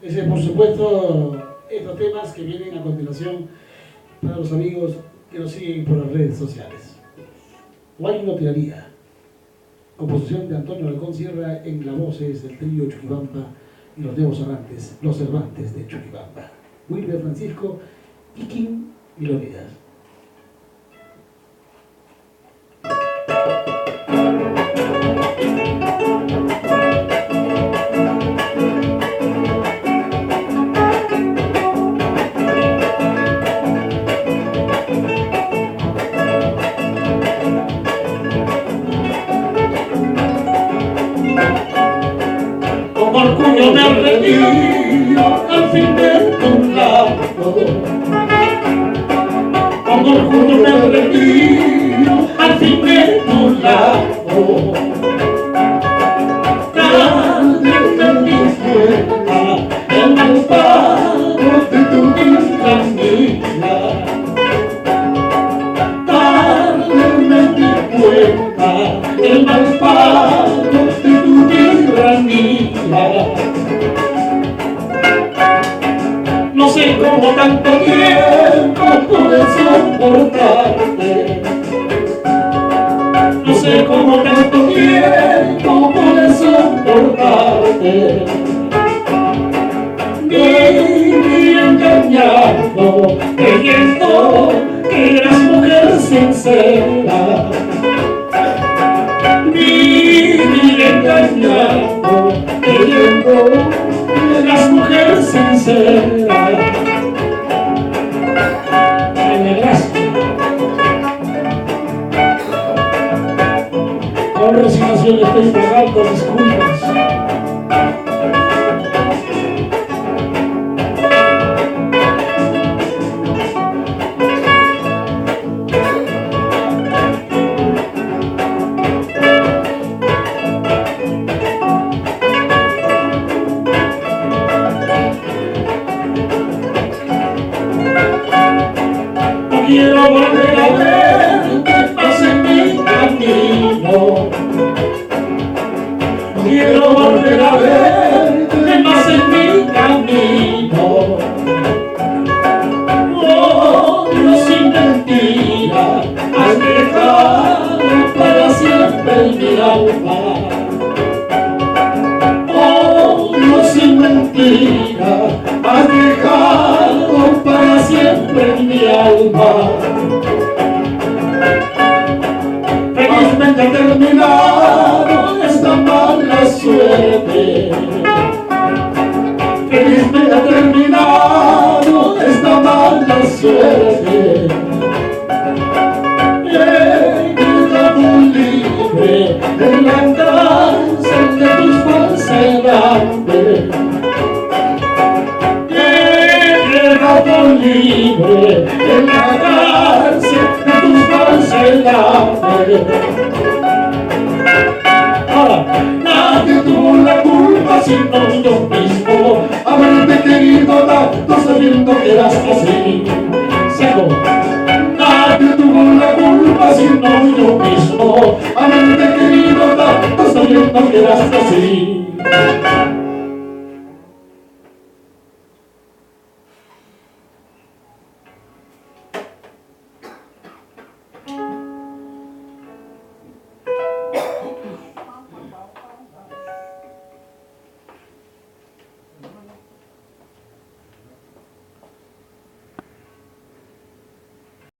Por supuesto, estos temas que vienen a continuación para los amigos que nos siguen por las redes sociales. Guayno Tiraría, composición de Antonio Alarcón Sierra en las voces del trío Chuquibamba y los nuevos Cervantes, los Cervantes de Chuquibamba. Wilber Francisco, Kikin y Leonidas. Orgullo me retiro al fin de tu lado. Con orgullo me retiro al fin de tu lado. Cállate mi fuerza en el paro de tu vida mía. Cállate mi fuerza en el paro de tu vida mía. No sé cómo tanto tiempo pude soportarte. No sé cómo tanto tiempo pude soportarte. Viví engañado, creyendo que eras mujer sincera. Viví engañado, creyendo que eras mujer sincera. Con resignación estoy pagando disculpas. Quiero volver a verte más en mi camino. Quiero volver a verte más en mi camino. Odio sin mentira, has dejado para siempre en mi alma. Odio sin mentira, has dejado para siempre en mi alma. Felizmente ha terminado esta mala suerte. Felizmente ha terminado esta mala suerte. He quedado libre en la cárcel de tus falsedades. Libre en la cárcel de tus falsedades. Ahora, nadie tuvo la culpa sino yo mismo, haberte querido tanto sabiendo que eras así. Seco. Nadie tuvo la culpa sino yo mismo, haberte querido tanto sabiendo que eras así.